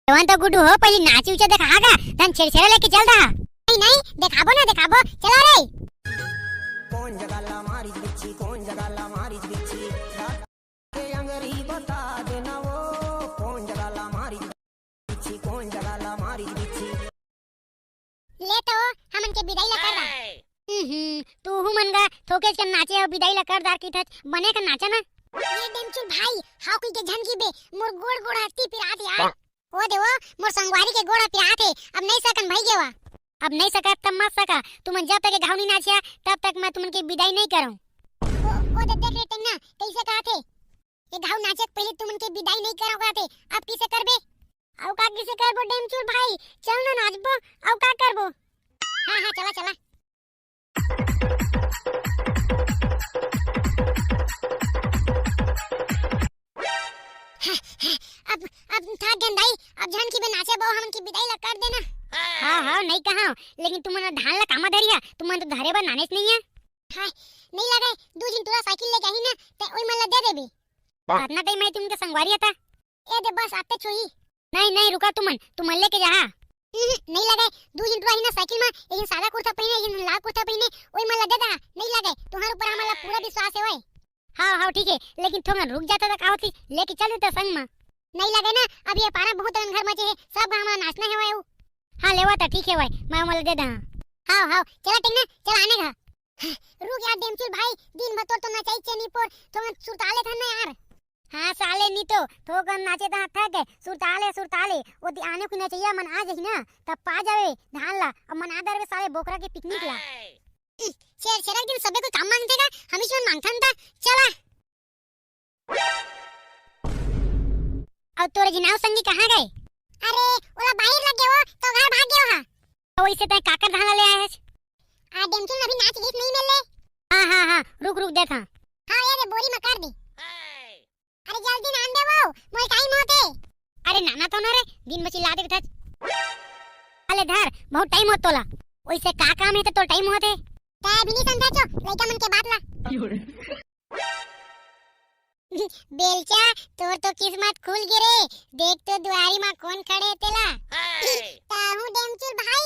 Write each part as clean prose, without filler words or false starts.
जवान तो गुड्डू हो पहले नाची उचा दिखागा धन छेड़छेड़ा लेके चल रहा नहीं नहीं दिखाबो ना दिखाबो चलो रे कौन जगाला मारी बिच्छी कौन जगाला मारी बिच्छी के अंगरी बता देना वो कौन जगाला मारी बिच्छी कौन जगाला मारी बिच्छी ले तो हमन के विदाई ला कर रहा तू हूं मनगा थोकेज के नाचे और विदाई ला कर दार की टच बने का नाचा ना ये डेमचुल भाई हाउ की के झनकी बे मोर गोड़ गोड़ हस्ती पिरात यार ओ देवो मोर संगवारी के गोड़ा पिरात है अब नहीं सकन भाई गेवा अब नहीं सका तब मत सका तुम जब तक घाव नहीं नाचिया तब तक मैं तुमन की विदाई नहीं करूं ओ देख रे टेंगा कैसे कहा थे ये घाव नाचे पहले तुमन की विदाई नहीं करोगा थे अब किसे करबे औ का किसे करबो डेमचुल भाई चल ना नाचबो औ का करबो हां हां चला चला अब था गंदाई अब जान की बे नाचे बहु हमन की विदाई ला कर देना हां हां नहीं कहा लेकिन तुमने धान ला कामा धरिया तुमने तो धरे बा नानेस नहीं है हां नहीं लगे दो दिन तोरा साइकिल ले जाही ना ते ओई मला दे देबे कितना टाइम है तुमके संगवारी था ए दे बस आते छोई नहीं नहीं रुका तुम लेके जा नहीं लगे दो दिन तोरा ही ना साइकिल में एक सादा कुर्ता पहने एक लाल कुर्ता पहने ओई मला दे दा नहीं लगे तुम्हारे ऊपर हमारा पूरा विश्वास है ओए हां हां ठीक है लेकिन तुम रुक जाता था कावती लेके चल देता संग में नहीं लगे ना अब ये पारा बहुत घर में है सब हमारा नाचना है वायु हां लेवा था ठीक है भाई मैं मला दे दा हां हां चला टिंगना चल आने का रुक यार डेमचुल भाई दिन भर तो नचाई चनी पर तो सुरताले था ना यार हां साले नी तो कम नाचे था के सुरताले वो आने को ना चाहिए मन आ जाही ना तब पा जावे धान ला अब मन आदर वे साले बोकरा के पिकनिक ला शेर दिन सबे को काम मांगते का हम इसमें मांगथन था चला और तोरे जिनाव संगी कहां गए अरे ओला बाहर लगे हो तो घर भाग गयो हां तो इसे तय काकर धान ले आया है आ डेमचुल अभी नाच गीत नहीं मिले हां रुक देखा हां ये बोरी में कर दे अरे जल्दी नान दे वो मोर टाइम होते अरे नाना तो ना रे दिन में चिल्ला दे था अले धर बहुत टाइम होत तोला ओइसे का काम है तो टाइम होते ता भी नहीं समझा छो लइका मन के बात ला बेलचा तोर तो किस्मत खुल गिरे देख तो दुआरी में कौन खड़े तेला ताहू डेमचुल भाई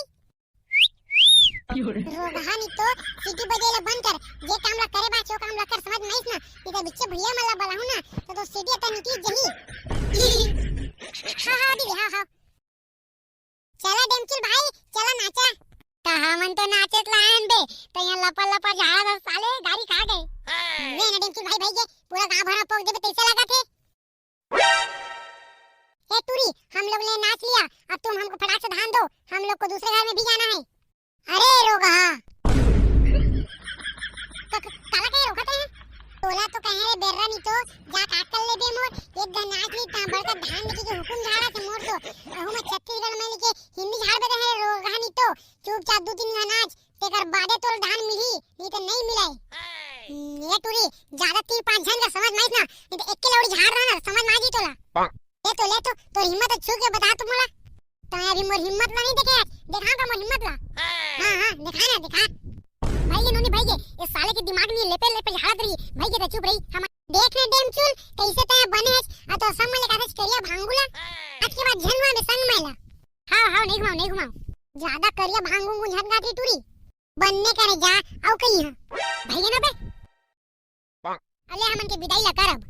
रोगहानी तो सिटी बजेला बंद कर जे काम ला करे बा चो काम ला कर समझ नाइस ना इधर बिच्चे भैया मला बलाहू ना तो सिटी त निकली जही हां दीदी हां चला डेमचुल भाई चला नाचा कहा मन तो नाचत लाहन बे तो यहां लपा झाड़ा साले गाड़ी खा गए वे ना डेमचुल भाई के पूरा गांव भरा पोक देबे कैसे लगा थे ए टूरी हम लोग ने नाच लिया अब तुम हमको फटाक से धान दो हम लोग को दूसरे घर में भी जाना है अरे रोगा काला कहे रोकते हैं तोला तो कहे रे बेर्रा नहीं तो जा काटल ले दे मोर एक दिन नाच ली ता बड़का धान लेके के हुकुम झाड़ा से मोर तो रहू में छत्तीसगढ़ में लेके हिंदी झाड़ बे रहे रोगा नहीं तो चुपचाप दो तीन नाच तेकर बादे तोर धान मिली नहीं तो नहीं मिले ये टूरी ज्यादा 3-5 जन का समझ नहीं ना नहीं तो एक के लौड़ी झाड़ रहा ना समझ में आ जी तोला ले तो हिम्मत छू के बता तू मोला तो अभी मोर हिम्मत ला नहीं देखे देखा का मोर हिम्मत ला हां दिखा ना दिखा भाई ये नोनी भाई ये साले के दिमाग में लेपे झाड़ रही भाई के तो चुप रही हम देख ले डेमचुल कैसे तय बने आ तो सब में लगा करिया भांगुला आज के बाद झनवा में संग मैला हां नहीं घुमाओ ज्यादा करिया भांगूंगू झन गाती टूरी बनने करे जा औ कहीं भैया ना बे अले हमन के विदाई ला करब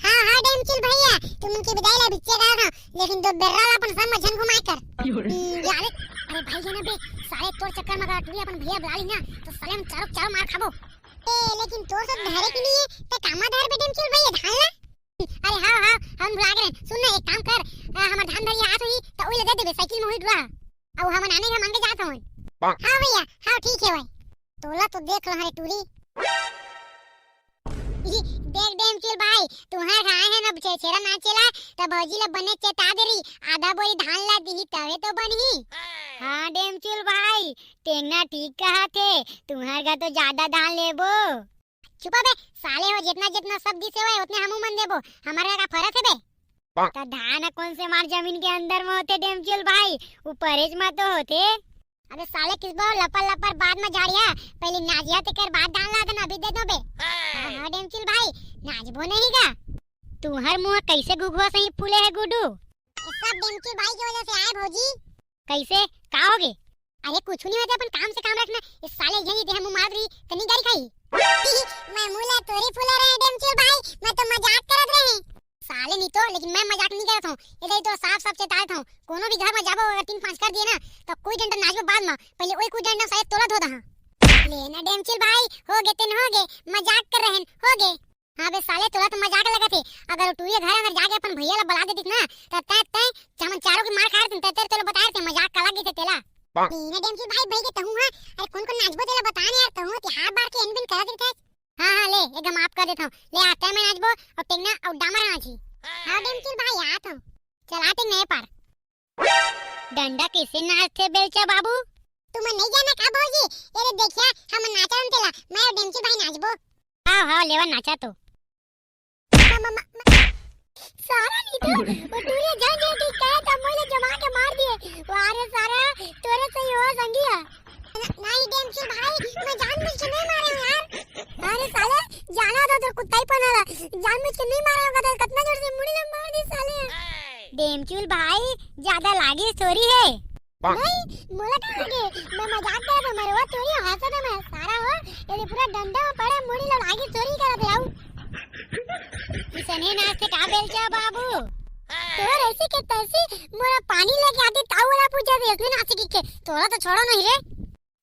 हां डेमचुल भैया तुम उनकी विदाई ला बिच्चे गा ना लेकिन दो बेर्रा अपन सब में झन घुमाई कर यार अरे भैया ना बे सारे तोर चक्कर में टूरी अपन भैया बुला ली ना तो साले हम चारों मार खाबो ए लेकिन तोर सब धरे के लिए ते कामा धर बे डेमचुल भैया धान ला अरे हां हम बुला गए सुन ना एक काम कर हमर धान धरिया आत हुई तो ओले दे देबे साइकिल में हुई दुआ अब हमन आने का मांगे जात हवन हां भैया हां ठीक है भाई तोला तो देख लो हरे टूरी देख डेमचुल भाई तुम्हारे खाए है ना छेरा नाचेला तब भौजी ला बने चेता देरी आधा बोरी धान ला दी तवे तो बनी हां डेमचुल भाई टेंगना ठीक कहा थे तुम्हारे का तो ज्यादा धान लेबो चुपा बे साले हो जितना सब दिसे होए उतने हमू मन देबो हमारे का फर्क है बे तो धान कौन से मार जमीन के अंदर में होते डेमचुल भाई ऊपरेज में तो होते अबे साले किस बार लपर बाद में झाड़िया पहले नाजिया ते कर बाद डालना था ना अभी दे दो बे हां डेमचुल भाई नाचबो नहीं का तुम्हार मुंह कैसे गुगवा सही फूले है गुडू ये सब डेमचूल भाई की वजह से आए भौजी। कैसे का होगे? अरे कुछ नहीं होता, अपन काम से काम रखना। इस साले यही दे हम मार रही तनी गाड़ी खाई। मैं मुला तोरी फुला रहे डेमचूल भाई, मैं तो मजाक करत रहे। साले नहीं तो, लेकिन मैं मजाक नहीं करत हूं। इधर तो साफ साफ चेतावत हूं, कोनो भी घर में जाबो अगर 3-5 कर दिए ना तो कोई डंडा नाचबो बाद में, पहले ओई कोई डंडा शायद तोलत होता हां। लेना डेमचूल भाई, हो गए तेन हो गए, मजाक कर रहे हैं, हो गए। हां बे साले तोला तो मजाक लगा थे। अगर टूये घर अंदर जाके अपन भैया ला बुला देती ना त तय हम चारों की मार खा देते तेरे तो बताए थे मजाक का लगी थे तेला। लेना डेमचूल भाई भाई के तहु हां। अरे कौन कौन नाचबो तेला बताने यार, तहु कि हाथ बार के इनबिन कर देते। हां ले एकदम माफ कर देता हूं। ले आते मैं नाचबो और टेंगना और डामर नाची। हां डेमचूल भाई आता हूं, चलाते नए पार। डंडा किसे नाचते बेलचा बाबू? तुम नहीं जाना का भौजी? अरे देखिया हम नाचन तेला, मैं और डेमचूल भाई नाचबो। हाँ लेवा नाचा तो सारा नहीं तो वो टूरे जान जाए कि क्या था, मोले जमा के मार दिए। वारे सारा तोरे से हुआ संगिया। नहीं डेमचूल भाई, मैं जानबूझ के नहीं मारे हूं यार। अरे साले जाना था तो कुत्ता ही पनाला, जानबूझ के नहीं मारा होगा तो कितना जोर से मुड़ी में मार दी साले। डेमचूल भाई ज्यादा लागी स्टोरी है। नहीं मोला का लगे, मैं मजाक कर रहा हूं। मेरे वो तोरी हंसा था मैं सारा हो, ये पूरा डंडा में पड़े मुड़ी ला लागी चोरी कर दे आऊ। किसने नाचते का बेलचा बाबू? तो ऐसी के तैसी मोरा पानी लेके आती ताऊ वाला पूछा दे इसने नाच की के तोरा तो छोड़ो नहीं रे।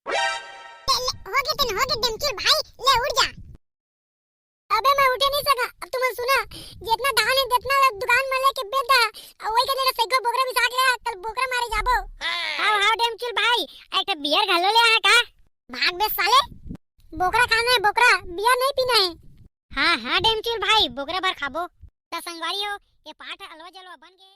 हो गए डेमचूल भाई, ले उठ जा। अबे मैं उठे नहीं सका। अब तुमने सुना जितना दान है जितना दुकान में लेके बेच दा, वही के जगह सैको बोकरा भी साग ले, कल बोकरा मारे जाबो। हां डेमचूल भाई एक बियर घालो ले आ का। भाग बे साले, बोकरा खाना है बोकरा, बियर नहीं पीना है। हाँ डेमचूल भाई बोकरा बार खाबो। ता संगवारी हो ये पाठ अलवा जलवा बन गए।